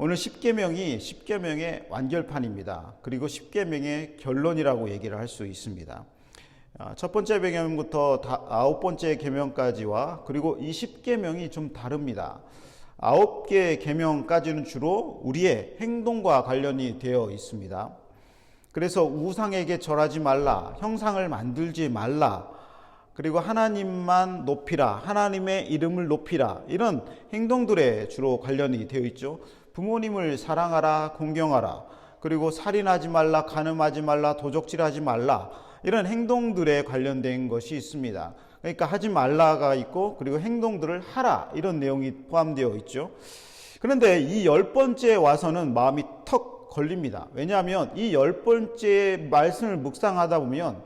오늘 십계명의 완결판입니다. 그리고 십계명의 결론이라고 얘기를 할 수 있습니다. 첫 번째 계명부터 9번째 계명까지와 그리고 이 십계명이 좀 다릅니다. 9개 계명까지는 주로 우리의 행동과 관련이 되어 있습니다. 그래서 우상에게 절하지 말라, 형상을 만들지 말라, 그리고 하나님만 높이라, 하나님의 이름을 높이라, 이런 행동들에 주로 관련이 되어 있죠. 부모님을 사랑하라, 공경하라, 그리고 살인하지 말라, 간음하지 말라, 도적질하지 말라, 이런 행동들에 관련된 것이 있습니다. 그러니까 하지 말라가 있고 그리고 행동들을 하라, 이런 내용이 포함되어 있죠. 그런데 이 10번째 와서는 마음이 턱 걸립니다. 왜냐하면 이 10번째 말씀을 묵상하다 보면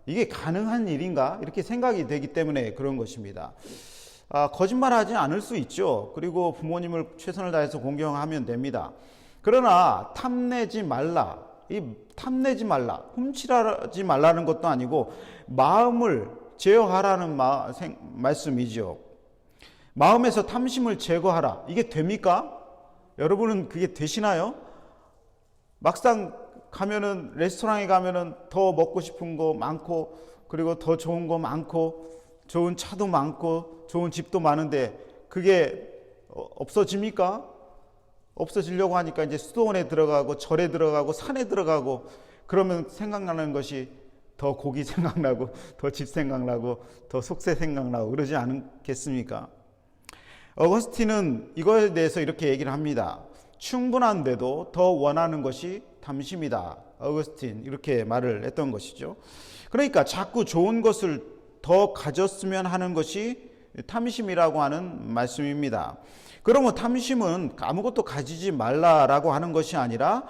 이게 가능한 일인가? 이렇게 생각이 되기 때문에 그런 것입니다. 거짓말하지 않을 수 있죠. 그리고 부모님을 최선을 다해서 공경하면 됩니다. 그러나 탐내지 말라, 훔치지 말라는 것도 아니고 마음을 제어하라는 말씀이죠. 마음에서 탐심을 제거하라. 이게 됩니까? 여러분은 그게 되시나요? 막상 가면은, 레스토랑에 가면은 더 먹고 싶은 거 많고, 그리고 더 좋은 거 많고, 좋은 차도 많고, 좋은 집도 많은데 그게 없어집니까? 없어지려고 하니까 이제 수도원에 들어가고 절에 들어가고 산에 들어가고, 그러면 생각나는 것이 더 고기 생각나고 더 집 생각나고 더 속세 생각나고 그러지 않겠습니까? 어거스틴은 이거에 대해서 이렇게 얘기를 합니다. 충분한데도 더 원하는 것이 탐심이다. 어거스틴 이렇게 말을 했던 것이죠. 그러니까 자꾸 좋은 것을 더 가졌으면 하는 것이 탐심이라고 하는 말씀입니다. 그러면 탐심은 아무것도 가지지 말라라고 하는 것이 아니라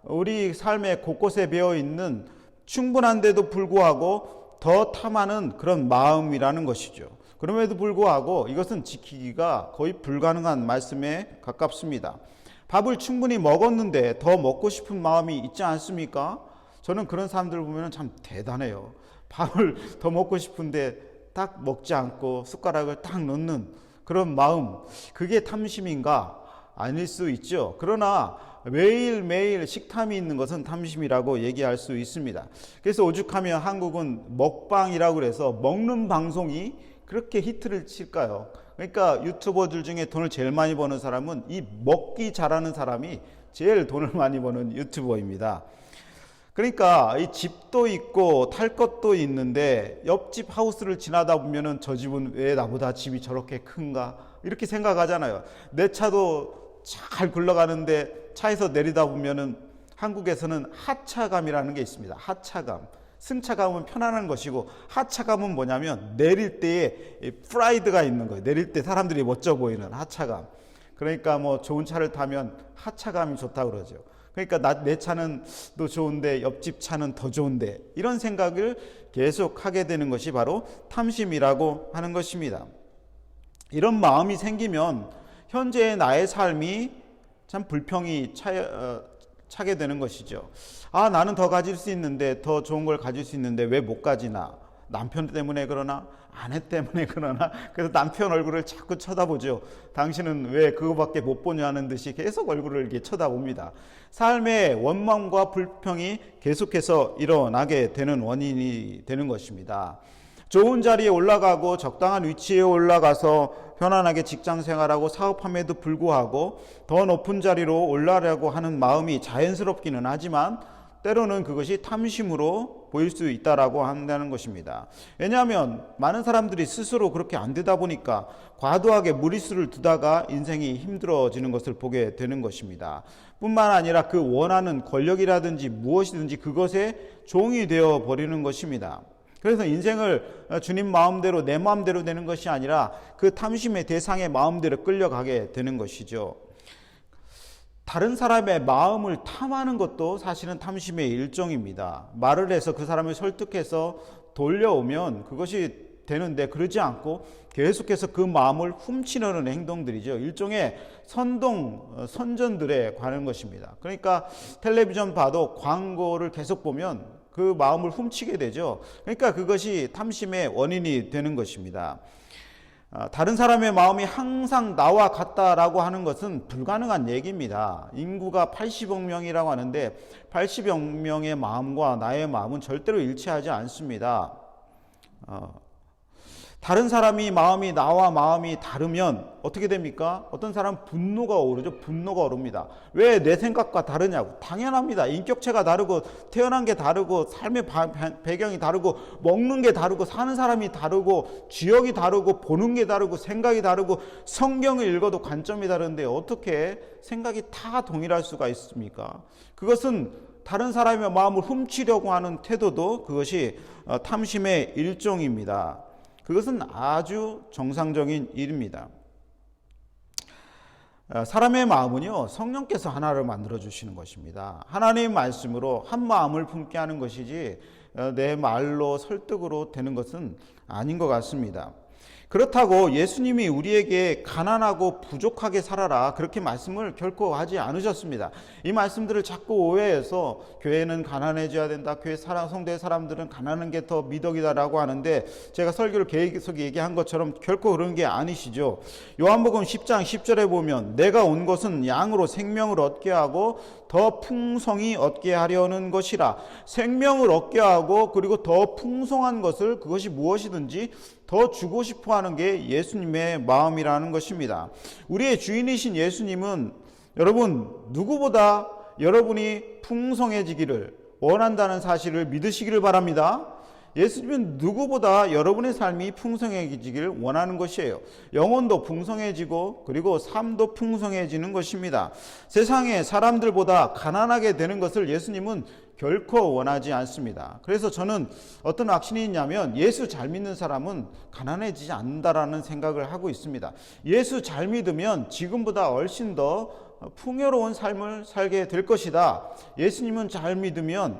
우리 삶의 곳곳에 배어 있는 충분한데도 불구하고 더 탐하는 그런 마음이라는 것이죠. 그럼에도 불구하고 이것은 지키기가 거의 불가능한 말씀에 가깝습니다. 밥을 충분히 먹었는데 더 먹고 싶은 마음이 있지 않습니까? 저는 그런 사람들 보면 참 대단해요. 밥을 더 먹고 싶은데 딱 먹지 않고 숟가락을 딱 넣는 그런 마음, 그게 탐심인가? 아닐 수 있죠. 그러나 매일매일 식탐이 있는 것은 탐심이라고 얘기할 수 있습니다. 그래서 오죽하면 한국은 먹방이라고 그래서 먹는 방송이 그렇게 히트를 칠까요? 그러니까 유튜버들 중에 돈을 제일 많이 버는 사람은 이 먹기 잘하는 사람이 제일 돈을 많이 버는 유튜버입니다. 그러니까 이 집도 있고 탈 것도 있는데 옆집 하우스를 지나다 보면은 저 집은 왜 나보다 집이 저렇게 큰가? 이렇게 생각하잖아요. 내 차도 잘 굴러가는데 차에서 내리다 보면은 한국에서는 하차감이라는 게 있습니다. 하차감. 승차감은 편안한 것이고 하차감은 뭐냐면 내릴 때에 프라이드가 있는 거예요. 내릴 때 사람들이 멋져 보이는 하차감. 그러니까 뭐 좋은 차를 타면 하차감이 좋다고 그러죠. 그러니까 내 차는 또 좋은데 옆집 차는 더 좋은데, 이런 생각을 계속 하게 되는 것이 바로 탐심이라고 하는 것입니다. 이런 마음이 생기면 현재의 나의 삶이 참 불평이 차게 되는 것이죠. 나는 더 가질 수 있는데, 더 좋은 걸 가질 수 있는데 왜 못 가지나? 남편 때문에 그러나? 아내 때문에 그러나? 그래서 남편 얼굴을 자꾸 쳐다보죠. 당신은 왜 그거밖에 못 보냐는 듯이 계속 얼굴을 이렇게 쳐다봅니다. 삶의 원망과 불평이 계속해서 일어나게 되는 원인이 되는 것입니다. 좋은 자리에 올라가고 적당한 위치에 올라가서 편안하게 직장 생활하고 사업함에도 불구하고 더 높은 자리로 올라가려고 하는 마음이 자연스럽기는 하지만 때로는 그것이 탐심으로 보일 수 있다라고 한다는 것입니다. 왜냐하면 많은 사람들이 스스로 그렇게 안 되다 보니까 과도하게 무리수를 두다가 인생이 힘들어지는 것을 보게 되는 것입니다. 뿐만 아니라 그 원하는 권력이라든지 무엇이든지 그것에 종이 되어 버리는 것입니다. 그래서 인생을 주님 마음대로 내 마음대로 되는 것이 아니라 그 탐심의 대상의 마음대로 끌려가게 되는 것이죠. 다른 사람의 마음을 탐하는 것도 사실은 탐심의 일종입니다. 말을 해서 그 사람을 설득해서 돌려오면 그것이 되는데, 그러지 않고 계속해서 그 마음을 훔치려는 행동들이죠. 일종의 선전들에 관한 것입니다. 그러니까 텔레비전 봐도 광고를 계속 보면 그 마음을 훔치게 되죠. 그러니까 그것이 탐심의 원인이 되는 것입니다. 다른 사람의 마음이 항상 나와 같다라고 하는 것은 불가능한 얘기입니다. 인구가 80억 명이라고 하는데 80억 명의 마음과 나의 마음은 절대로 일치하지 않습니다. 다른 사람이 마음이 나와 마음이 다르면 어떻게 됩니까? 어떤 사람은 분노가 오르죠. 분노가 오릅니다. 왜 내 생각과 다르냐고. 당연합니다. 인격체가 다르고 태어난 게 다르고 삶의 배경이 다르고 먹는 게 다르고 사는 사람이 다르고 지역이 다르고 보는 게 다르고 생각이 다르고 성경을 읽어도 관점이 다른데 어떻게 생각이 다 동일할 수가 있습니까? 그것은 다른 사람의 마음을 훔치려고 하는 태도도 그것이 탐심의 일종입니다. 그것은 아주 정상적인 일입니다. 사람의 마음은요, 성령께서 하나를 만들어 주시는 것입니다. 하나님의 말씀으로 한 마음을 품게 하는 것이지 내 말로 설득으로 되는 것은 아닌 것 같습니다. 그렇다고 예수님이 우리에게 가난하고 부족하게 살아라 그렇게 말씀을 결코 하지 않으셨습니다. 이 말씀들을 자꾸 오해해서 교회는 가난해져야 된다, 교회 성도의 사람들은 가난한 게 더 미덕이다라고 하는데, 제가 설교를 계속 얘기한 것처럼 결코 그런 게 아니시죠. 요한복음 10장 10절에 보면 내가 온 것은 양으로 생명을 얻게 하고 더 풍성히 얻게 하려는 것이라. 생명을 얻게 하고 그리고 더 풍성한 것을, 그것이 무엇이든지 더 주고 싶어 하는 게 예수님의 마음이라는 것입니다. 우리의 주인이신 예수님은 여러분 누구보다 여러분이 풍성해지기를 원한다는 사실을 믿으시기를 바랍니다. 예수님은 누구보다 여러분의 삶이 풍성해지기를 원하는 것이에요. 영혼도 풍성해지고 그리고 삶도 풍성해지는 것입니다. 세상의 사람들보다 가난하게 되는 것을 예수님은 결코 원하지 않습니다. 그래서 저는 어떤 확신이 있냐면 예수 잘 믿는 사람은 가난해지지 않는다라는 생각을 하고 있습니다. 예수 잘 믿으면 지금보다 훨씬 더 풍요로운 삶을 살게 될 것이다. 예수님은 잘 믿으면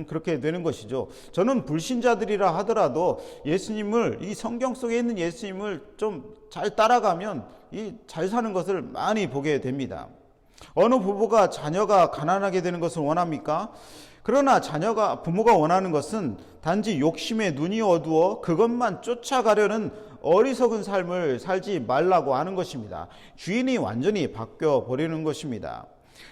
그렇게 되는 것이죠. 저는 불신자들이라 하더라도 예수님을, 이 성경 속에 있는 예수님을 좀 잘 따라가면 이 잘 사는 것을 많이 보게 됩니다. 어느 부부가 자녀가 가난하게 되는 것을 원합니까? 그러나 부모가 원하는 것은 단지 욕심에 눈이 어두워 그것만 쫓아가려는 어리석은 삶을 살지 말라고 하는 것입니다. 주인이 완전히 바뀌어 버리는 것입니다.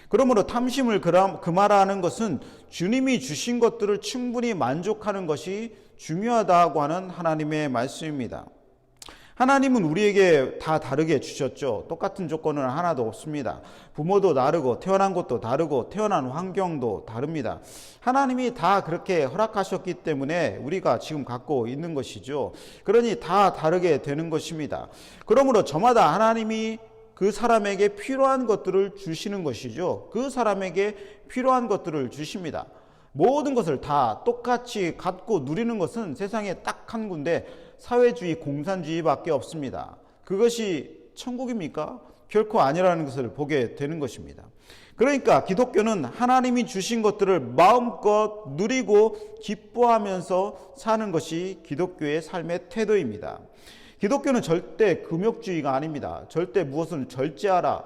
그러므로 탐심을 금하라는 것은 주님이 주신 것들을 충분히 만족하는 것이 중요하다고 하는 하나님의 말씀입니다. 하나님은 우리에게 다 다르게 주셨죠. 똑같은 조건은 하나도 없습니다. 부모도 다르고 태어난 곳도 다르고 태어난 환경도 다릅니다. 하나님이 다 그렇게 허락하셨기 때문에 우리가 지금 갖고 있는 것이죠. 그러니 다 다르게 되는 것입니다. 그러므로 저마다 하나님이 그 사람에게 필요한 것들을 주시는 것이죠. 그 사람에게 필요한 것들을 주십니다. 모든 것을 다 똑같이 갖고 누리는 것은 세상에 딱 한 군데 사회주의, 공산주의밖에 없습니다. 그것이 천국입니까? 결코 아니라는 것을 보게 되는 것입니다. 그러니까 기독교는 하나님이 주신 것들을 마음껏 누리고 기뻐하면서 사는 것이 기독교의 삶의 태도입니다. 기독교는 절대 금욕주의가 아닙니다. 절대 무엇을 절제하라,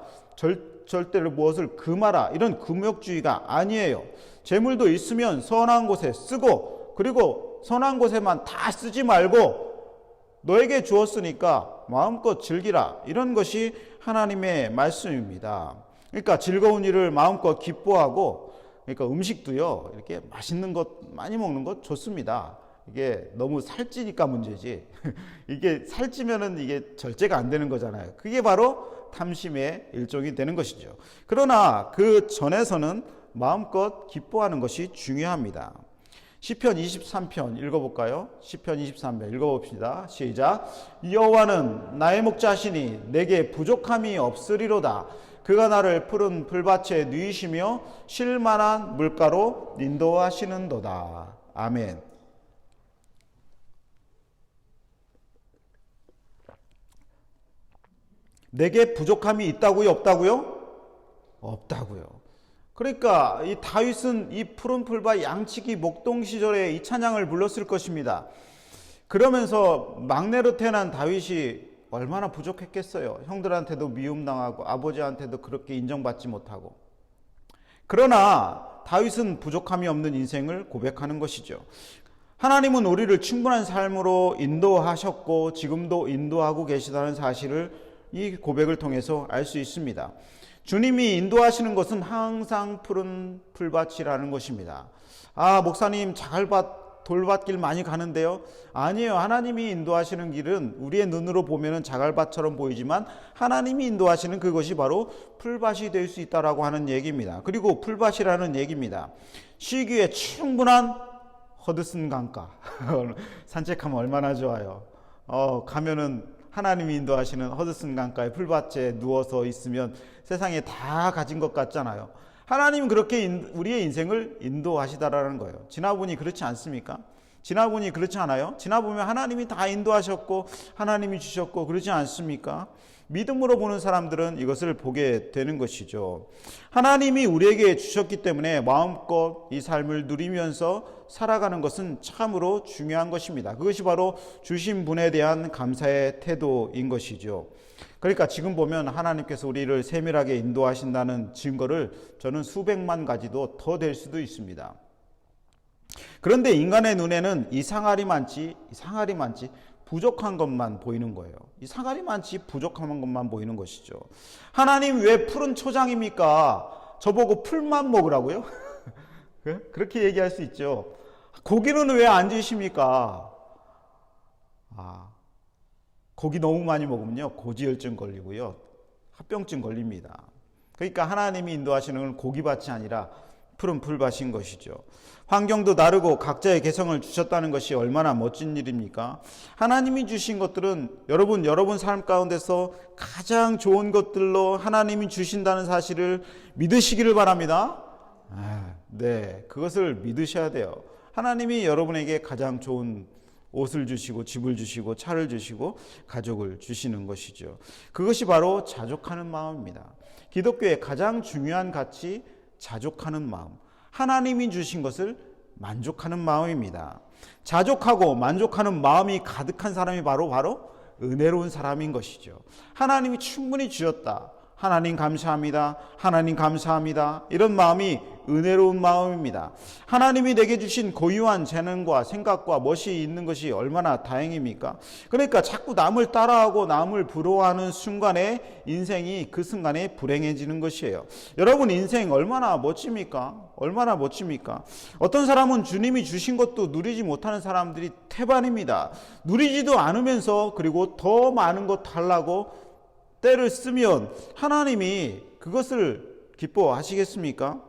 절대로 무엇을 금하라, 이런 금욕주의가 아니에요. 재물도 있으면 선한 곳에 쓰고, 그리고 선한 곳에만 다 쓰지 말고 너에게 주었으니까 마음껏 즐기라, 이런 것이 하나님의 말씀입니다. 그러니까 즐거운 일을 마음껏 기뻐하고, 그러니까 음식도요, 이렇게 맛있는 것 많이 먹는 것 좋습니다. 이게 너무 살찌니까 문제지. 이게 살찌면은 이게 절제가 안 되는 거잖아요. 그게 바로 탐심의 일종이 되는 것이죠. 그러나 그 전에서는 마음껏 기뻐하는 것이 중요합니다. 시편 23편 읽어볼까요? 시편 23편 읽어봅시다. 시작. 여호와는 나의 목자시니 내게 부족함이 없으리로다. 그가 나를 푸른 풀밭에 누이시며 쉴 만한 물가로 인도하시는도다. 아멘. 내게 부족함이 있다고요? 없다고요? 없다고요. 그러니까 이 다윗은 이 푸른 풀밭 양치기 목동 시절에 이 찬양을 불렀을 것입니다. 그러면서 막내로 태어난 다윗이 얼마나 부족했겠어요. 형들한테도 미움당하고 아버지한테도 그렇게 인정받지 못하고. 그러나 다윗은 부족함이 없는 인생을 고백하는 것이죠. 하나님은 우리를 충분한 삶으로 인도하셨고 지금도 인도하고 계시다는 사실을 이 고백을 통해서 알 수 있습니다. 주님이 인도하시는 것은 항상 푸른 풀밭이라는 것입니다. 목사님 자갈밭, 돌밭길 많이 가는데요. 아니에요. 하나님이 인도하시는 길은 우리의 눈으로 보면 자갈밭처럼 보이지만 하나님이 인도하시는 그것이 바로 풀밭이 될 수 있다라고 하는 얘기입니다. 그리고 풀밭이라는 얘기입니다. 쉬기에 충분한 허드슨 강가 산책하면 얼마나 좋아요. 가면은 하나님이 인도하시는 허드슨 강가의 풀밭에 누워서 있으면 세상에 다 가진 것 같잖아요. 하나님은 그렇게 우리의 인생을 인도하시다라는 거예요. 지나보니 그렇지 않습니까? 지나보니 그렇지 않아요? 지나보면 하나님이 다 인도하셨고 하나님이 주셨고 그러지 않습니까? 믿음으로 보는 사람들은 이것을 보게 되는 것이죠. 하나님이 우리에게 주셨기 때문에 마음껏 이 삶을 누리면서 살아가는 것은 참으로 중요한 것입니다. 그것이 바로 주신 분에 대한 감사의 태도인 것이죠. 그러니까 지금 보면 하나님께서 우리를 세밀하게 인도하신다는 증거를 저는 수백만 가지도 더 될 수도 있습니다. 그런데 인간의 눈에는 이 상아리 많지 부족한 것만 보이는 거예요. 이 상아리 많지 부족한 것만 보이는 것이죠. 하나님 왜 푸른 초장입니까? 저보고 풀만 먹으라고요? 그렇게 얘기할 수 있죠. 고기는 왜 안 주십니까? 고기 너무 많이 먹으면요 고지혈증 걸리고요 합병증 걸립니다. 그러니까 하나님이 인도하시는 건 고기밭이 아니라 푸른 풀밭인 것이죠. 환경도 다르고 각자의 개성을 주셨다는 것이 얼마나 멋진 일입니까? 하나님이 주신 것들은 여러분 삶 가운데서 가장 좋은 것들로 하나님이 주신다는 사실을 믿으시기를 바랍니다. 네, 그것을 믿으셔야 돼요. 하나님이 여러분에게 가장 좋은 옷을 주시고 집을 주시고 차를 주시고 가족을 주시는 것이죠. 그것이 바로 자족하는 마음입니다. 기독교의 가장 중요한 가치, 자족하는 마음. 하나님이 주신 것을 만족하는 마음입니다. 자족하고 만족하는 마음이 가득한 사람이 바로 은혜로운 사람인 것이죠. 하나님이 충분히 주셨다. 하나님 감사합니다. 하나님 감사합니다. 이런 마음이 은혜로운 마음입니다. 하나님이 내게 주신 고유한 재능과 생각과 멋이 있는 것이 얼마나 다행입니까? 그러니까 자꾸 남을 따라하고 남을 부러워하는 순간에 인생이 그 순간에 불행해지는 것이에요. 여러분 인생 얼마나 멋집니까? 얼마나 멋집니까? 어떤 사람은 주님이 주신 것도 누리지 못하는 사람들이 태반입니다. 누리지도 않으면서 그리고 더 많은 것 달라고 때를 쓰면 하나님이 그것을 기뻐하시겠습니까?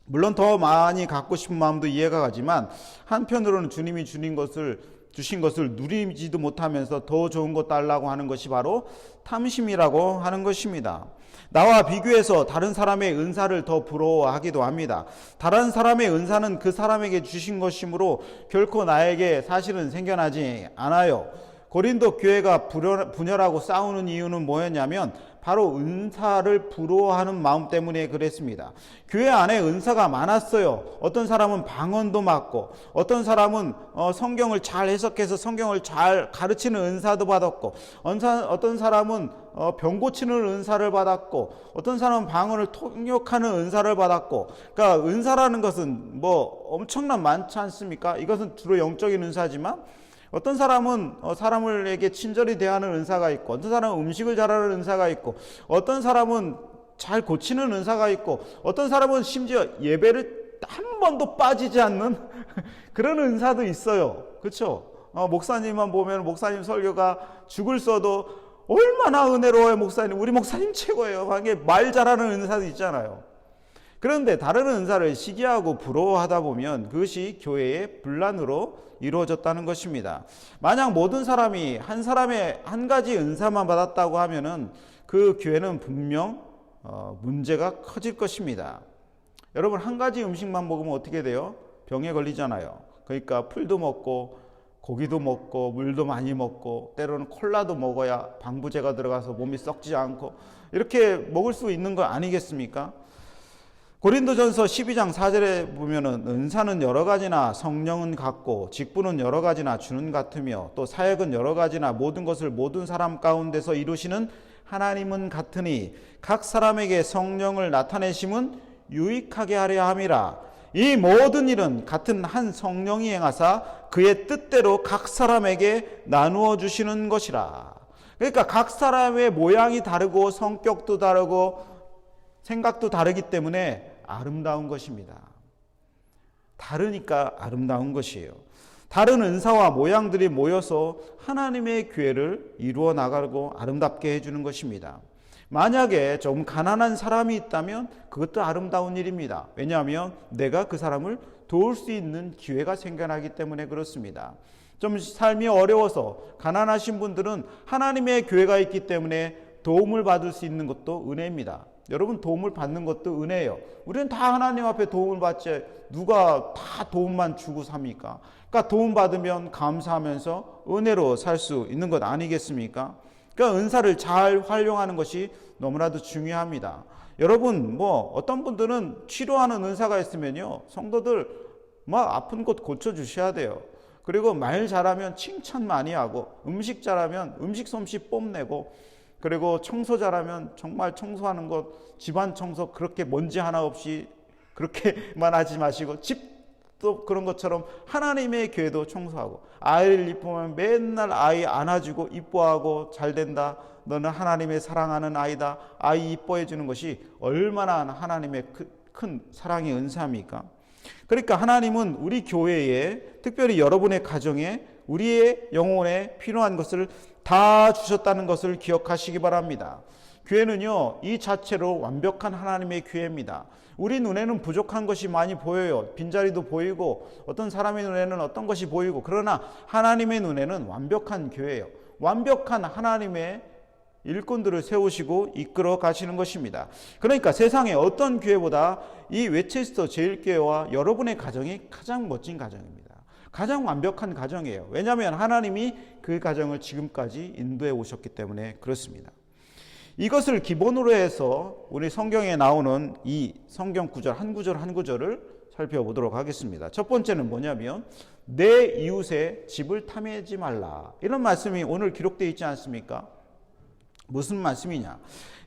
물론 더 많이 갖고 싶은 마음도 이해가 가지만 한편으로는 주님이 주신 것을 누리지도 못하면서 더 좋은 것 달라고 하는 것이 바로 탐심이라고 하는 것입니다. 나와 비교해서 다른 사람의 은사를 더 부러워하기도 합니다. 다른 사람의 은사는 그 사람에게 주신 것이므로 결코 나에게 사실은 생겨나지 않아요. 고린도 교회가 분열하고 싸우는 이유는 뭐였냐면 바로 은사를 부러워하는 마음 때문에 그랬습니다. 교회 안에 은사가 많았어요. 어떤 사람은 방언도 맡고 어떤 사람은 성경을 잘 해석해서 성경을 잘 가르치는 은사도 받았고 어떤 사람은 병 고치는 은사를 받았고 어떤 사람은 방언을 통역하는 은사를 받았고 그러니까 은사라는 것은 뭐 엄청난 많지 않습니까? 이것은 주로 영적인 은사지만 어떤 사람은 사람에게 친절히 대하는 은사가 있고 어떤 사람은 음식을 잘하는 은사가 있고 어떤 사람은 잘 고치는 은사가 있고 어떤 사람은 심지어 예배를 한 번도 빠지지 않는 그런 은사도 있어요. 그렇죠? 목사님만 보면 목사님 설교가 죽을 써도 얼마나 은혜로워요. 목사님 우리 목사님 최고예요. 말 잘하는 은사도 있잖아요. 그런데 다른 은사를 시기하고 부러워하다 보면 그것이 교회의 분란으로 이루어졌다는 것입니다. 만약 모든 사람이 한 가지 은사만 받았다고 하면은 그 교회는 분명 문제가 커질 것입니다. 여러분 한 가지 음식만 먹으면 어떻게 돼요? 병에 걸리잖아요. 그러니까 풀도 먹고 고기도 먹고 물도 많이 먹고 때로는 콜라도 먹어야 방부제가 들어가서 몸이 썩지 않고 이렇게 먹을 수 있는 거 아니겠습니까? 고린도전서 12장 4절에 보면은 은사는 여러 가지나 성령은 같고 직분은 여러 가지나 주는 같으며 또 사역은 여러 가지나 모든 것을 모든 사람 가운데서 이루시는 하나님은 같으니 각 사람에게 성령을 나타내심은 유익하게 하려 함이라. 이 모든 일은 같은 한 성령이 행하사 그의 뜻대로 각 사람에게 나누어 주시는 것이라. 그러니까 각 사람의 모양이 다르고 성격도 다르고 생각도 다르기 때문에 아름다운 것입니다. 다르니까 아름다운 것이에요. 다른 은사와 모양들이 모여서 하나님의 교회를 이루어 나가고 아름답게 해주는 것입니다. 만약에 좀 가난한 사람이 있다면 그것도 아름다운 일입니다. 왜냐하면 내가 그 사람을 도울 수 있는 기회가 생겨나기 때문에 그렇습니다. 좀 삶이 어려워서 가난하신 분들은 하나님의 교회가 있기 때문에 도움을 받을 수 있는 것도 은혜입니다. 여러분, 도움을 받는 것도 은혜예요. 우리는 다 하나님 앞에 도움을 받지 누가 다 도움만 주고 삽니까? 그러니까 도움 받으면 감사하면서 은혜로 살 수 있는 것 아니겠습니까? 그러니까 은사를 잘 활용하는 것이 너무나도 중요합니다. 여러분, 어떤 분들은 치료하는 은사가 있으면요, 성도들 막 아픈 곳 고쳐주셔야 돼요. 그리고 말 잘하면 칭찬 많이 하고, 음식 잘하면 음식 솜씨 뽐내고, 그리고 청소 잘하면 정말 청소하는 것, 집안 청소 그렇게 먼지 하나 없이 그렇게만 하지 마시고, 집도 그런 것처럼 하나님의 교회도 청소하고, 아이를 이쁘면 맨날 아이 안아주고 이뻐하고 잘 된다, 너는 하나님의 사랑하는 아이다, 아이 이뻐해 주는 것이 얼마나 하나님의 큰 사랑의 은사입니까? 그러니까 하나님은 우리 교회에, 특별히 여러분의 가정에, 우리의 영혼에 필요한 것을 다 주셨다는 것을 기억하시기 바랍니다. 교회는요, 이 자체로 완벽한 하나님의 교회입니다. 우리 눈에는 부족한 것이 많이 보여요. 빈자리도 보이고 어떤 사람의 눈에는 어떤 것이 보이고, 그러나 하나님의 눈에는 완벽한 교회예요. 완벽한 하나님의 일꾼들을 세우시고 이끌어 가시는 것입니다. 그러니까 세상에 어떤 교회보다 이 웨체스터 제일교회와 여러분의 가정이 가장 멋진 가정입니다. 가장 완벽한 가정이에요. 왜냐하면 하나님이 그 가정을 지금까지 인도해 오셨기 때문에 그렇습니다. 이것을 기본으로 해서 우리 성경에 나오는 이 성경 구절 한 구절 한 구절을 살펴보도록 하겠습니다. 첫 번째는 뭐냐면 내 이웃의 집을 탐내지 말라. 이런 말씀이 오늘 기록되어 있지 않습니까? 무슨 말씀이냐?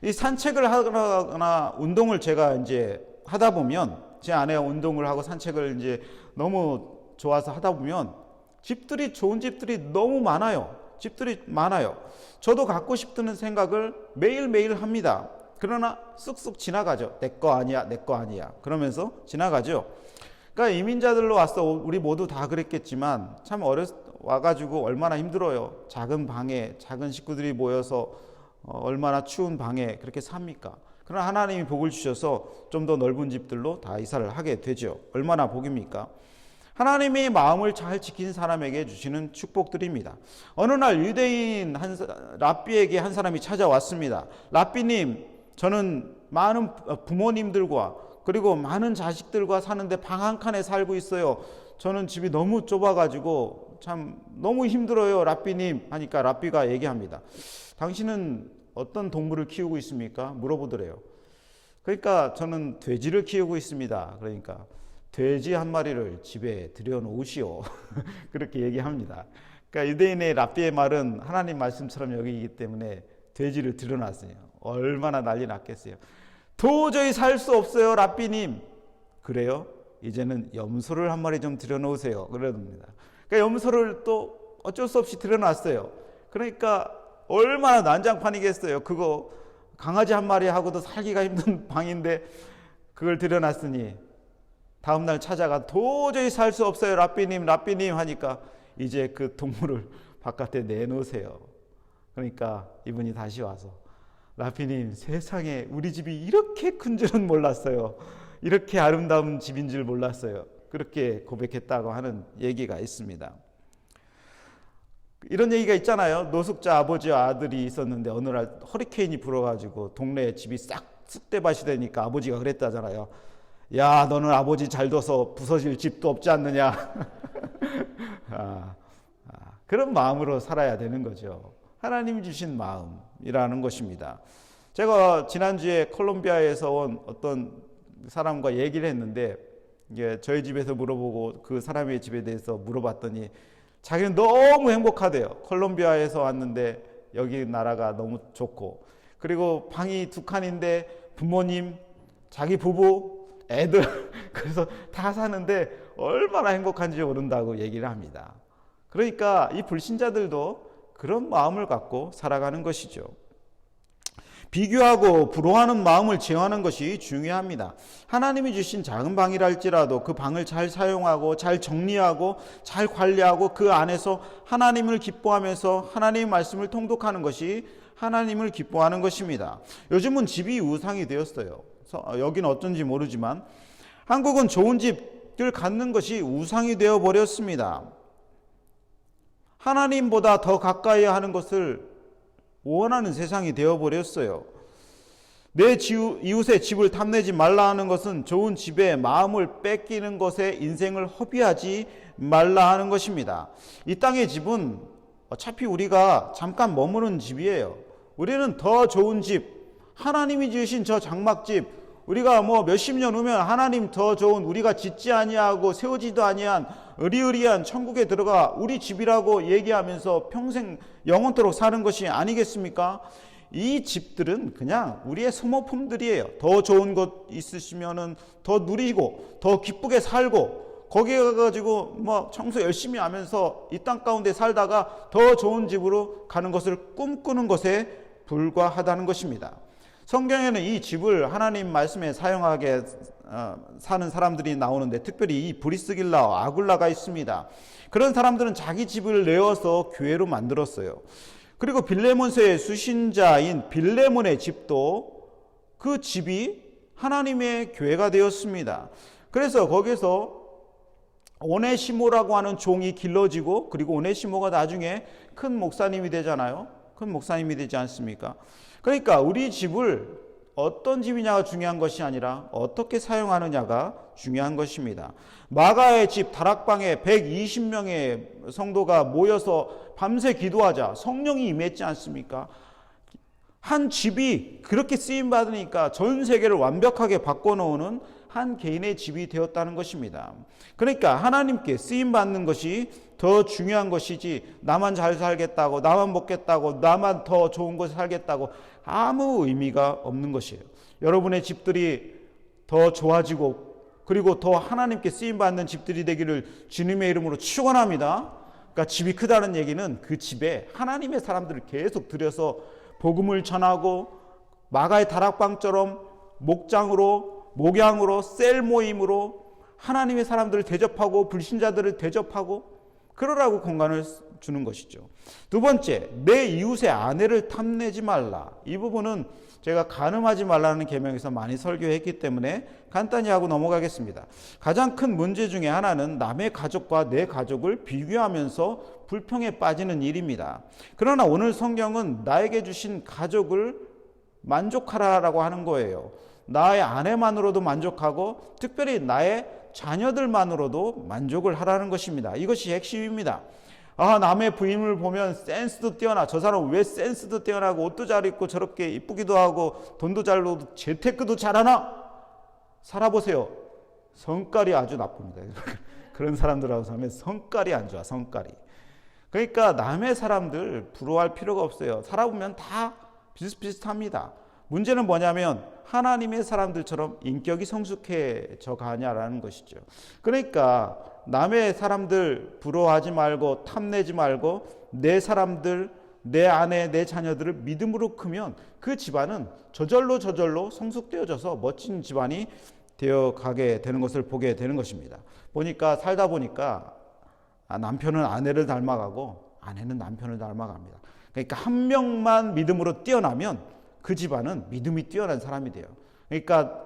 이 산책을 하거나 운동을 제가 이제 하다 보면, 제 아내가 운동을 하고 산책을 이제 너무 좋아서 하다 보면 집들이, 좋은 집들이 너무 많아요. 집들이 많아요. 저도 갖고 싶다는 생각을 매일매일 합니다. 그러나 쑥쑥 지나가죠. 내 거 아니야, 내 거 아니야. 그러면서 지나가죠. 그러니까 이민자들로 와서 우리 모두 다 그랬겠지만 참 와가지고 얼마나 힘들어요. 작은 방에 작은 식구들이 모여서 얼마나 추운 방에 그렇게 삽니까? 그러나 하나님이 복을 주셔서 좀 더 넓은 집들로 다 이사를 하게 되죠. 얼마나 복입니까? 하나님의 마음을 잘 지킨 사람에게 주시는 축복들입니다. 어느 날 유대인 랍비에게 한 사람이 찾아왔습니다. 랍비님, 저는 많은 부모님들과 그리고 많은 자식들과 사는데 방 한 칸에 살고 있어요. 저는 집이 너무 좁아가지고 참 너무 힘들어요, 랍비님. 하니까 랍비가 얘기합니다. 당신은 어떤 동물을 키우고 있습니까? 물어보더래요. 그러니까 저는 돼지를 키우고 있습니다. 그러니까 돼지 한 마리를 집에 들여놓으시오. 그렇게 얘기합니다. 그러니까 유대인의 랍비의 말은 하나님 말씀처럼 여기기 때문에 돼지를 들여놨어요. 얼마나 난리 났겠어요. 도저히 살 수 없어요, 랍비님. 그래요? 이제는 염소를 한 마리 좀 들여놓으세요. 그럽니다. 그러니까 염소를 또 어쩔 수 없이 들여놨어요. 그러니까 얼마나 난장판이겠어요. 그거 강아지 한 마리 하고도 살기가 힘든 방인데 그걸 들여놨으니 다음날 찾아가 도저히 살 수 없어요, 랍비님, 랍비님 하니까 이제 그 동물을 바깥에 내놓으세요. 그러니까 이분이 다시 와서 랍비님, 세상에 우리 집이 이렇게 큰 줄은 몰랐어요. 이렇게 아름다운 집인 줄 몰랐어요. 그렇게 고백했다고 하는 얘기가 있습니다. 이런 얘기가 있잖아요. 노숙자 아버지와 아들이 있었는데 어느 날 허리케인이 불어가지고 동네에 집이 싹 쑥대밭이 되니까 아버지가 그랬다잖아요. 야, 너는 아버지 잘 둬서 부서질 집도 없지 않느냐. 그런 마음으로 살아야 되는 거죠. 하나님이 주신 마음이라는 것입니다. 제가 지난주에 콜롬비아에서 온 어떤 사람과 얘기를 했는데, 이게 저희 집에서 물어보고 그 사람의 집에 대해서 물어봤더니 자기는 너무 행복하대요. 콜롬비아에서 왔는데 여기 나라가 너무 좋고, 그리고 방이 2칸인데 부모님, 자기 부부, 애들 그래서 다 사는데 얼마나 행복한지 모른다고 얘기를 합니다. 그러니까 이 불신자들도 그런 마음을 갖고 살아가는 것이죠. 비교하고 부러워하는 마음을 제어하는 것이 중요합니다. 하나님이 주신 작은 방이랄지라도 그 방을 잘 사용하고 잘 정리하고 잘 관리하고 그 안에서 하나님을 기뻐하면서 하나님의 말씀을 통독하는 것이 하나님을 기뻐하는 것입니다. 요즘은 집이 우상이 되었어요. 여기는 어쩐지 모르지만 한국은 좋은 집을 갖는 것이 우상이 되어버렸습니다. 하나님보다 더 가까이 하는 것을 원하는 세상이 되어버렸어요. 내 이웃의 집을 탐내지 말라 하는 것은 좋은 집에 마음을 뺏기는 것에 인생을 허비하지 말라 하는 것입니다. 이 땅의 집은 어차피 우리가 잠깐 머무는 집이에요. 우리는 더 좋은 집, 하나님이 지으신 저 장막집, 우리가 몇십 년 후면 하나님 더 좋은 우리가 짓지 아니하고 세우지도 아니한 의리의리한 천국에 들어가 우리 집이라고 얘기하면서 평생 영원토록 사는 것이 아니겠습니까? 이 집들은 그냥 우리의 소모품들이에요. 더 좋은 것 있으시면은 더 누리고 더 기쁘게 살고 거기에 가가지고 청소 열심히 하면서 이 땅 가운데 살다가 더 좋은 집으로 가는 것을 꿈꾸는 것에 불과하다는 것입니다. 성경에는 이 집을 하나님 말씀에 사용하게 사는 사람들이 나오는데 특별히 이 브리스길라와 아굴라가 있습니다. 그런 사람들은 자기 집을 내어서 교회로 만들었어요. 그리고 빌레몬서의 수신자인 빌레몬의 집도 그 집이 하나님의 교회가 되었습니다. 그래서 거기서 오네시모라고 하는 종이 길러지고 그리고 오네시모가 나중에 큰 목사님이 되잖아요. 큰 목사님이 되지 않습니까? 그러니까 우리 집을 어떤 집이냐가 중요한 것이 아니라 어떻게 사용하느냐가 중요한 것입니다. 마가의 집 다락방에 120명의 성도가 모여서 밤새 기도하자 성령이 임했지 않습니까? 한 집이 그렇게 쓰임받으니까 전 세계를 완벽하게 바꿔놓는 한 개인의 집이 되었다는 것입니다. 그러니까 하나님께 쓰임받는 것이 더 중요한 것이지 나만 잘 살겠다고 나만 먹겠다고 나만 더 좋은 곳에 살겠다고 아무 의미가 없는 것이에요. 여러분의 집들이 더 좋아지고 그리고 더 하나님께 쓰임받는 집들이 되기를 주님의 이름으로 축원합니다. 그러니까 집이 크다는 얘기는 그 집에 하나님의 사람들을 계속 들여서 복음을 전하고 마가의 다락방처럼 목양으로 셀 모임으로 하나님의 사람들을 대접하고 불신자들을 대접하고 그러라고 공간을 주는 것이죠. 두 번째, 내 이웃의 아내를 탐내지 말라. 이 부분은 제가 간음하지 말라는 계명에서 많이 설교했기 때문에 간단히 하고 넘어가겠습니다. 가장 큰 문제 중에 하나는 남의 가족과 내 가족을 비교하면서 불평에 빠지는 일입니다. 그러나 오늘 성경은 나에게 주신 가족을 만족하라라고 하는 거예요. 나의 아내만으로도 만족하고 특별히 나의 자녀들만으로도 만족을 하라는 것입니다. 이것이 핵심입니다. 남의 부인을 보면 센스도 뛰어나. 저 사람 왜 센스도 뛰어나고 옷도 잘 입고 저렇게 이쁘기도 하고 돈도 잘 벌고 재테크도 잘하나? 살아보세요. 성깔이 아주 나쁩니다. 그런 사람들하고 살면 성깔이 안 좋아. 성깔이. 그러니까 남의 사람들 부러워할 필요가 없어요. 살아보면 다 비슷비슷합니다. 문제는 뭐냐면 하나님의 사람들처럼 인격이 성숙해져 가냐라는 것이죠. 그러니까 남의 사람들 부러워하지 말고 탐내지 말고 내 사람들, 내 아내, 내 자녀들을 믿음으로 크면 그 집안은 저절로 성숙되어져서 멋진 집안이 되어가게 되는 것을 보게 되는 것입니다. 살다 보니까 남편은 아내를 닮아가고 아내는 남편을 닮아갑니다. 그러니까 한 명만 믿음으로 뛰어나면 그 집안은 믿음이 뛰어난 사람이 돼요. 그러니까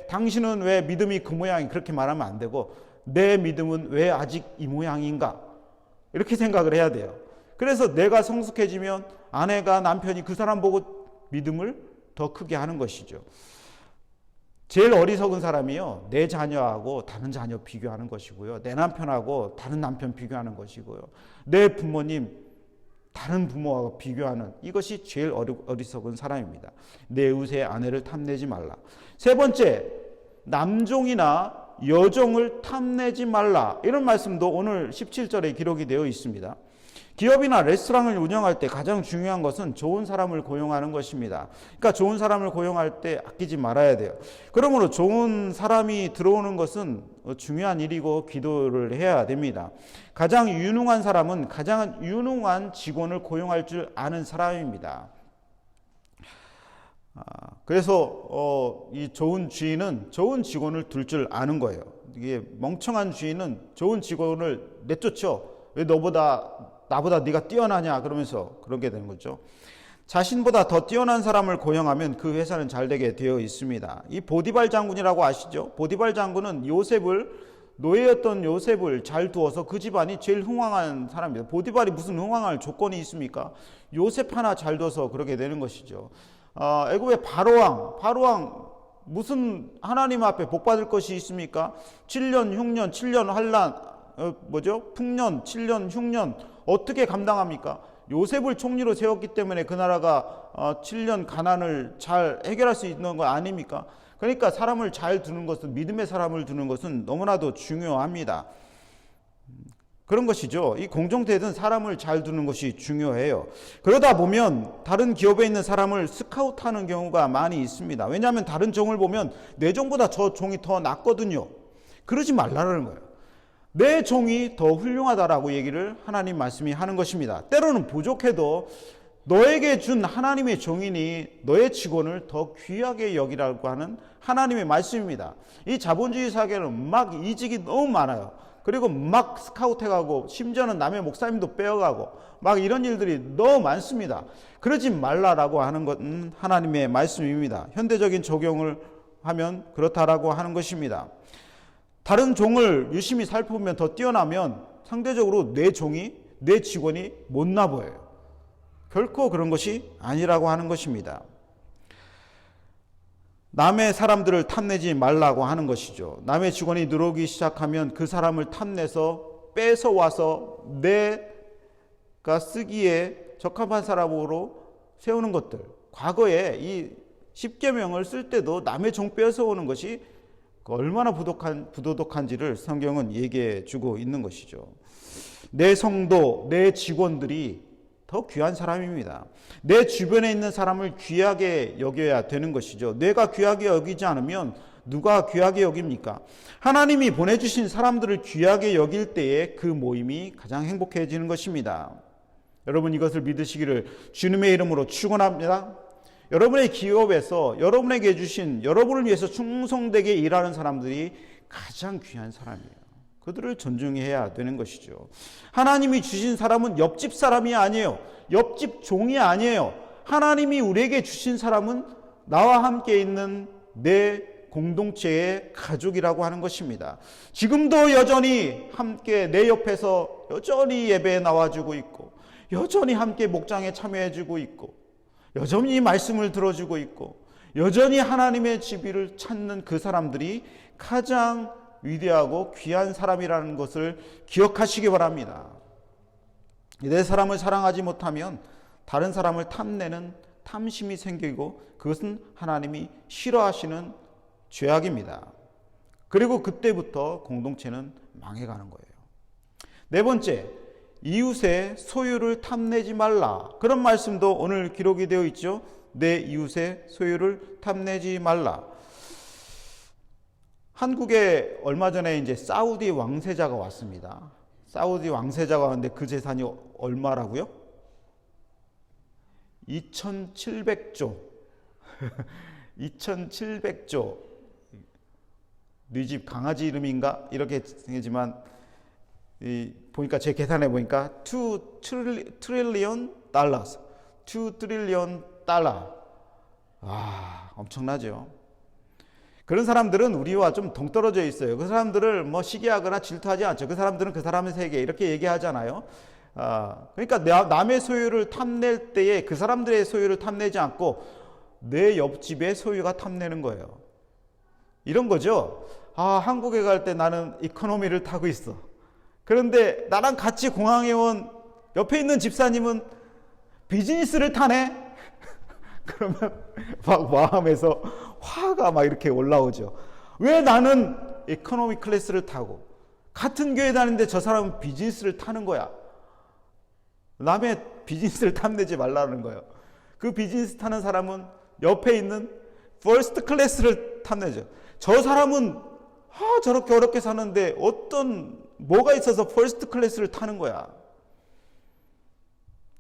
당신은 왜 믿음이 그 모양이 그렇게 말하면 안 되고 내 믿음은 왜 아직 이 모양인가? 이렇게 생각을 해야 돼요. 그래서 내가 성숙해지면 아내가 남편이 그 사람 보고 믿음을 더 크게 하는 것이죠. 제일 어리석은 사람이요. 내 자녀하고 다른 자녀 비교하는 것이고요. 내 남편하고 다른 남편 비교하는 것이고요. 내 부모님 다른 부모와 비교하는 이것이 제일 어리석은 사람입니다. 내 이웃의 아내를 탐내지 말라. 세 번째, 남종이나 여종을 탐내지 말라. 이런 말씀도 오늘 17절에 기록이 되어 있습니다. 기업이나 레스토랑을 운영할 때 가장 중요한 것은 좋은 사람을 고용하는 것입니다. 그러니까 좋은 사람을 고용할 때 아끼지 말아야 돼요. 그러므로 좋은 사람이 들어오는 것은 중요한 일이고 기도를 해야 됩니다. 가장 유능한 사람은 가장 유능한 직원을 고용할 줄 아는 사람입니다. 그래서 이 좋은 주인은 좋은 직원을 둘 줄 아는 거예요. 이게 멍청한 주인은 좋은 직원을 내쫓죠. 왜 나보다 네가 뛰어나냐 그러면서 그러게 되는 거죠. 자신보다 더 뛰어난 사람을 고용하면 그 회사는 잘 되게 되어 있습니다. 이 보디발 장군이라고 아시죠? 보디발 장군은 노예였던 요셉을 잘 두어서 그 집안이 제일 흥왕한 사람입니다. 보디발이 무슨 흥왕할 조건이 있습니까? 요셉 하나 잘 둬서 그렇게 되는 것이죠. 애굽의 바로왕 무슨 하나님 앞에 복 받을 것이 있습니까? 7년 흉년 7년 환란 풍년 7년 흉년 어떻게 감당합니까? 요셉을 총리로 세웠기 때문에 그 나라가 7년 가난을 잘 해결할 수 있는 거 아닙니까? 그러니까 사람을 잘 두는 것은, 믿음의 사람을 두는 것은 너무나도 중요합니다. 그런 것이죠. 이 공동체든 사람을 잘 두는 것이 중요해요. 그러다 보면 다른 기업에 있는 사람을 스카우트하는 경우가 많이 있습니다. 왜냐하면 다른 종을 보면 내 종보다 저 종이 더 낫거든요. 그러지 말라는 거예요. 내 종이 더 훌륭하다라고 얘기를 하나님 말씀이 하는 것입니다. 때로는 부족해도 너에게 준 하나님의 종이니 너의 직원을 더 귀하게 여기라고 하는 하나님의 말씀입니다. 이 자본주의 사회는 막 이직이 너무 많아요. 그리고 막 스카우트해가고 심지어는 남의 목사님도 빼어가고 막 이런 일들이 너무 많습니다. 그러지 말라라고 하는 것은 하나님의 말씀입니다. 현대적인 적용을 하면 그렇다라고 하는 것입니다. 다른 종을 유심히 살펴보면 더 뛰어나면 상대적으로 내 직원이 못나 보여요. 결코 그런 것이 아니라고 하는 것입니다. 남의 사람들을 탐내지 말라고 하는 것이죠. 남의 직원이 들어오기 시작하면 그 사람을 탐내서 뺏어와서 내가 쓰기에 적합한 사람으로 세우는 것들. 과거에 이 십계명을 쓸 때도 남의 종 뺏어오는 것이 얼마나 부도덕한지를 성경은 얘기해 주고 있는 것이죠. 내 성도, 내 직원들이 더 귀한 사람입니다. 내 주변에 있는 사람을 귀하게 여겨야 되는 것이죠. 내가 귀하게 여기지 않으면 누가 귀하게 여깁니까? 하나님이 보내주신 사람들을 귀하게 여길 때에 그 모임이 가장 행복해지는 것입니다. 여러분 이것을 믿으시기를 주님의 이름으로 축원합니다. 여러분의 기업에서 여러분에게 주신 여러분을 위해서 충성되게 일하는 사람들이 가장 귀한 사람이에요. 그들을 존중해야 되는 것이죠. 하나님이 주신 사람은 옆집 사람이 아니에요. 옆집 종이 아니에요. 하나님이 우리에게 주신 사람은 나와 함께 있는 내 공동체의 가족이라고 하는 것입니다. 지금도 여전히 함께 내 옆에서 여전히 예배에 나와주고 있고 여전히 함께 목장에 참여해주고 있고 여전히 말씀을 들어주고 있고 여전히 하나님의 지비를 찾는 그 사람들이 가장 위대하고 귀한 사람이라는 것을 기억하시기 바랍니다. 내 사람을 사랑하지 못하면 다른 사람을 탐내는 탐심이 생기고 그것은 하나님이 싫어하시는 죄악입니다. 그리고 그때부터 공동체는 망해가는 거예요. 네 번째, 이웃의 소유를 탐내지 말라. 그런 말씀도 오늘 기록이 되어 있죠. 내 이웃의 소유를 탐내지 말라. 한국에 얼마 전에 이제 사우디 왕세자가 왔습니다. 사우디 왕세자가 왔는데 그 재산이 얼마라고요? 2,700조. 2,700조. 네 집 강아지 이름인가? 이렇게 생기지만 보니까 제 계산해 보니까 2 트릴리언 달러. 2 트릴리언 달러. 엄청나죠. 그런 사람들은 우리와 좀 동떨어져 있어요. 그 사람들을 뭐 시기하거나 질투하지 않죠. 그 사람들은 그 사람의 세계 이렇게 얘기하잖아요. 그러니까 남의 소유를 탐낼 때에 그 사람들의 소유를 탐내지 않고 내 옆집의 소유가 탐내는 거예요. 이런 거죠. 한국에 갈 때 나는 이코노미를 타고 있어. 그런데 나랑 같이 공항에 온 옆에 있는 집사님은 비즈니스를 타네? 그러면 막 마음에서 화가 막 이렇게 올라오죠. 왜 나는 이코노미 클래스를 타고 같은 교회 다니는데 저 사람은 비즈니스를 타는 거야? 남의 비즈니스를 탐내지 말라는 거예요. 그 비즈니스 타는 사람은 옆에 있는 퍼스트 클래스를 탐내죠. 저 사람은 저렇게 어렵게 사는데 뭐가 있어서 퍼스트 클래스를 타는 거야.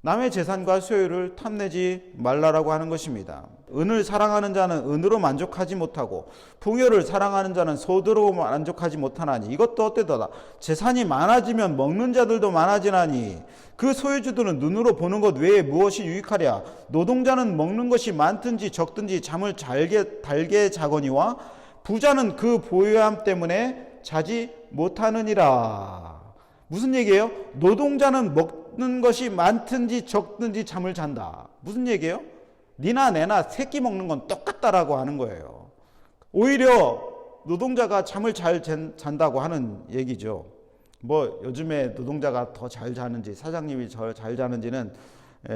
남의 재산과 소유를 탐내지 말라라고 하는 것입니다. 은을 사랑하는 자는 은으로 만족하지 못하고 풍요를 사랑하는 자는 소득으로 만족하지 못하나니 이것도 어때더라. 재산이 많아지면 먹는 자들도 많아지나니 그 소유주들은 눈으로 보는 것 외에 무엇이 유익하랴. 노동자는 먹는 것이 많든지 적든지 잠을 달게 자거니와 부자는 그 보유함 때문에 자지 못하느니라. 무슨 얘기예요? 노동자는 먹는 것이 많든지 적든지 잠을 잔다. 무슨 얘기예요? 니나 내나 새끼 먹는 건 똑같다라고 하는 거예요. 오히려 노동자가 잠을 잘 잔다고 하는 얘기죠. 요즘에 노동자가 더 잘 자는지 사장님이 잘 자는지는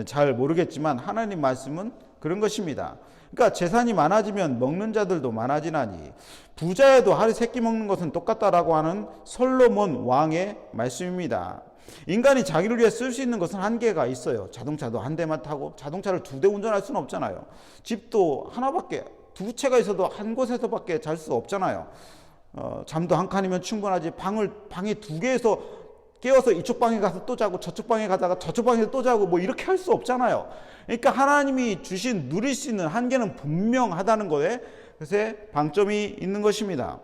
잘 모르겠지만 하나님 말씀은 그런 것입니다. 그러니까 재산이 많아지면 먹는 자들도 많아지나니 부자에도 하루 세끼 먹는 것은 똑같다라고 하는 솔로몬 왕의 말씀입니다. 인간이 자기를 위해 쓸 수 있는 것은 한계가 있어요. 자동차도 한 대만 타고 자동차를 2대 운전할 수는 없잖아요. 집도 하나밖에, 2채가 있어도 한 곳에서밖에 잘 수 없잖아요. 잠도 한 칸이면 충분하지 방이 2개에서 깨워서 이쪽 방에 가서 또 자고 저쪽 방에 가다가 저쪽 방에서 또 자고 이렇게 할 수 없잖아요. 그러니까 하나님이 주신 누릴 수 있는 한계는 분명하다는 거에 그래서 방점이 있는 것입니다.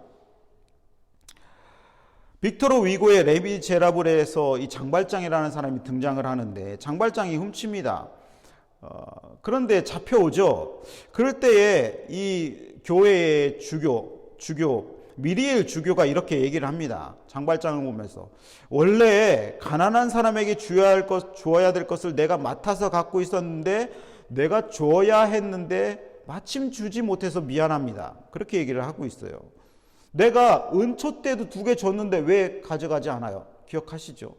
빅토르 위고의 레미제라블에서 이 장발장이라는 사람이 등장을 하는데 장발장이 훔칩니다. 그런데 잡혀오죠. 그럴 때에 이 교회의 주교 미리엘 주교가 이렇게 얘기를 합니다. 장발장을 보면서 원래 가난한 사람에게 주어야 될 것을 내가 맡아서 갖고 있었는데 내가 줘야 했는데 마침 주지 못해서 미안합니다. 그렇게 얘기를 하고 있어요. 내가 은초 때도 2개 줬는데 왜 가져가지 않아요? 기억하시죠?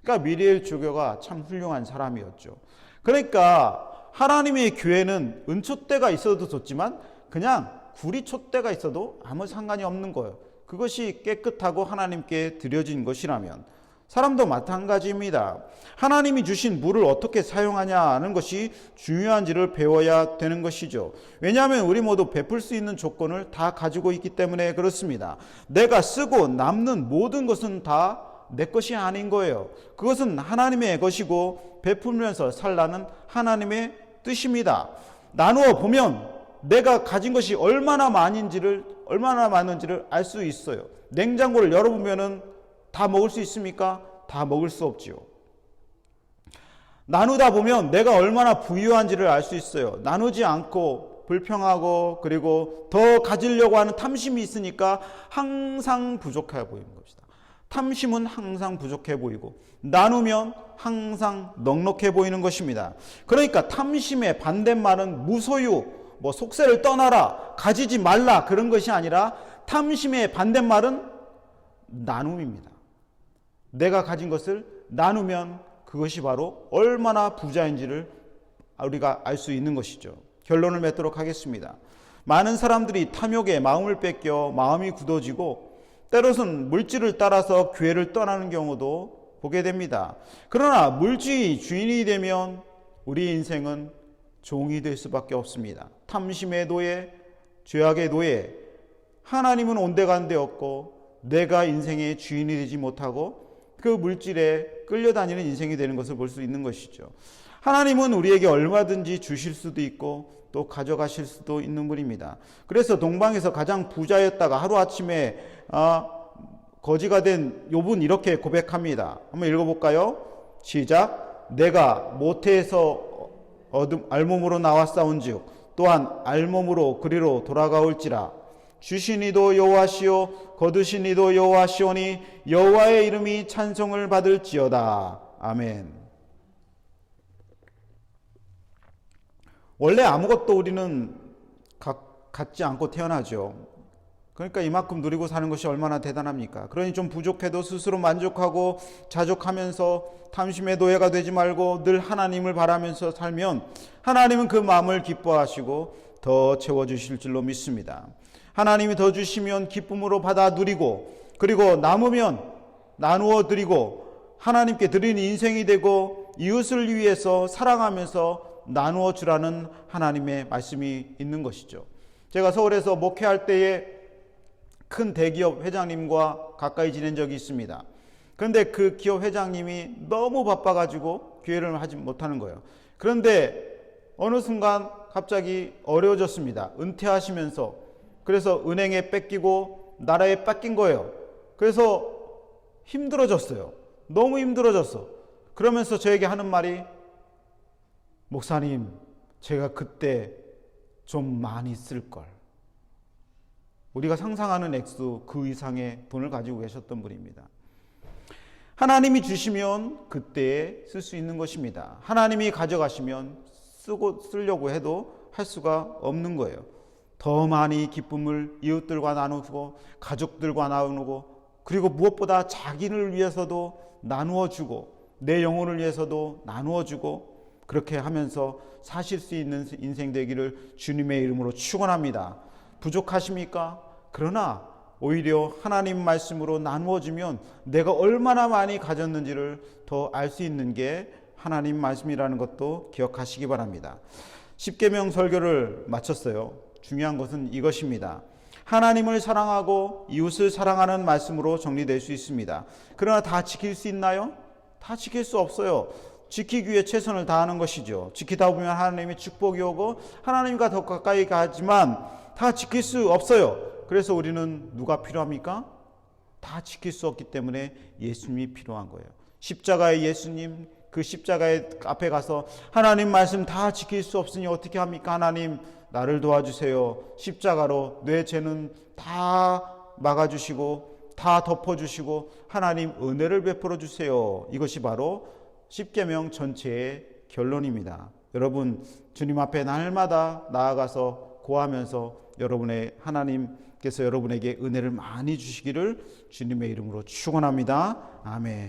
그러니까 미리엘 주교가 참 훌륭한 사람이었죠. 그러니까 하나님의 교회는 은초 때가 있어도 좋지만 그냥 구리초 때가 있어도 아무 상관이 없는 거예요. 그것이 깨끗하고 하나님께 드려진 것이라면 사람도 마찬가지입니다. 하나님이 주신 물을 어떻게 사용하냐는 것이 중요한지를 배워야 되는 것이죠. 왜냐하면 우리 모두 베풀 수 있는 조건을 다 가지고 있기 때문에 그렇습니다. 내가 쓰고 남는 모든 것은 다 내 것이 아닌 거예요. 그것은 하나님의 것이고 베풀면서 살라는 하나님의 뜻입니다. 나누어 보면 내가 가진 것이 얼마나 많은지를 알 수 있어요. 냉장고를 열어보면은 다 먹을 수 있습니까? 다 먹을 수 없지요. 나누다 보면 내가 얼마나 부유한지를 알 수 있어요. 나누지 않고 불평하고 그리고 더 가지려고 하는 탐심이 있으니까 항상 부족해 보이는 것이다. 탐심은 항상 부족해 보이고 나누면 항상 넉넉해 보이는 것입니다. 그러니까 탐심의 반대말은 무소유, 속세를 떠나라, 가지지 말라 그런 것이 아니라 탐심의 반대말은 나눔입니다. 내가 가진 것을 나누면 그것이 바로 얼마나 부자인지를 우리가 알 수 있는 것이죠. 결론을 맺도록 하겠습니다. 많은 사람들이 탐욕에 마음을 뺏겨 마음이 굳어지고 때로는 물질을 따라서 교회를 떠나는 경우도 보게 됩니다. 그러나 물질이 주인이 되면 우리 인생은 종이 될 수밖에 없습니다. 탐심의 노예, 죄악의 노예, 하나님은 온데간데 없고 내가 인생의 주인이 되지 못하고 그 물질에 끌려다니는 인생이 되는 것을 볼 수 있는 것이죠. 하나님은 우리에게 얼마든지 주실 수도 있고 또 가져가실 수도 있는 분입니다. 그래서 동방에서 가장 부자였다가 하루아침에 거지가 된 욥은 이렇게 고백합니다. 한번 읽어볼까요? 시작. 내가 모태에서 알몸으로 나왔사온즉 또한 알몸으로 그리로 돌아가올지라. 주신 이도 여호와시오 거두신 이도 여호와시오니 여호와의 이름이 찬송을 받을지어다. 아멘. 원래 아무것도 우리는 갖지 않고 태어나죠. 그러니까 이만큼 누리고 사는 것이 얼마나 대단합니까? 그러니 좀 부족해도 스스로 만족하고 자족하면서 탐심의 노예가 되지 말고 늘 하나님을 바라면서 살면 하나님은 그 마음을 기뻐하시고 더 채워주실 줄로 믿습니다. 하나님이 더 주시면 기쁨으로 받아 누리고 그리고 남으면 나누어 드리고 하나님께 드리는 인생이 되고 이웃을 위해서 사랑하면서 나누어 주라는 하나님의 말씀이 있는 것이죠. 제가 서울에서 목회할 때에 큰 대기업 회장님과 가까이 지낸 적이 있습니다. 그런데 그 기업 회장님이 너무 바빠가지고 기회를 하지 못하는 거예요. 그런데 어느 순간 갑자기 어려워졌습니다. 은퇴하시면서. 그래서 은행에 뺏기고 나라에 뺏긴 거예요. 그래서 힘들어졌어요. 너무 힘들어졌어. 그러면서 저에게 하는 말이, 목사님, 제가 그때 좀 많이 쓸걸. 우리가 상상하는 액수 그 이상의 돈을 가지고 계셨던 분입니다. 하나님이 주시면 그때에 쓸 수 있는 것입니다. 하나님이 가져가시면 쓰려고 해도 할 수가 없는 거예요. 더 많이 기쁨을 이웃들과 나누고 가족들과 나누고, 그리고 무엇보다 자기를 위해서도 나누어 주고 내 영혼을 위해서도 나누어 주고, 그렇게 하면서 사실 수 있는 인생 되기를 주님의 이름으로 축원합니다. 부족하십니까? 그러나 오히려 하나님 말씀으로 나누어 주면 내가 얼마나 많이 가졌는지를 더 알 수 있는 게 하나님 말씀이라는 것도 기억하시기 바랍니다. 십계명 설교를 마쳤어요. 중요한 것은 이것입니다. 하나님을 사랑하고 이웃을 사랑하는 말씀으로 정리될 수 있습니다. 그러나 다 지킬 수 있나요? 다 지킬 수 없어요. 지키기 위해 최선을 다하는 것이죠. 지키다 보면 하나님의 축복이 오고 하나님과 더 가까이 가지만 다 지킬 수 없어요. 그래서 우리는 누가 필요합니까? 다 지킬 수 없기 때문에 예수님이 필요한 거예요. 십자가의 예수님, 그 십자가의 앞에 가서 하나님 말씀 다 지킬 수 없으니 어떻게 합니까? 하나님 나를 도와주세요. 십자가로 내 죄는 다 막아주시고 다 덮어주시고 하나님 은혜를 베풀어 주세요. 이것이 바로 십계명 전체의 결론입니다. 여러분, 주님 앞에 날마다 나아가서 고하면서 여러분의 하나님께서 여러분에게 은혜를 많이 주시기를 주님의 이름으로 축원합니다. 아멘.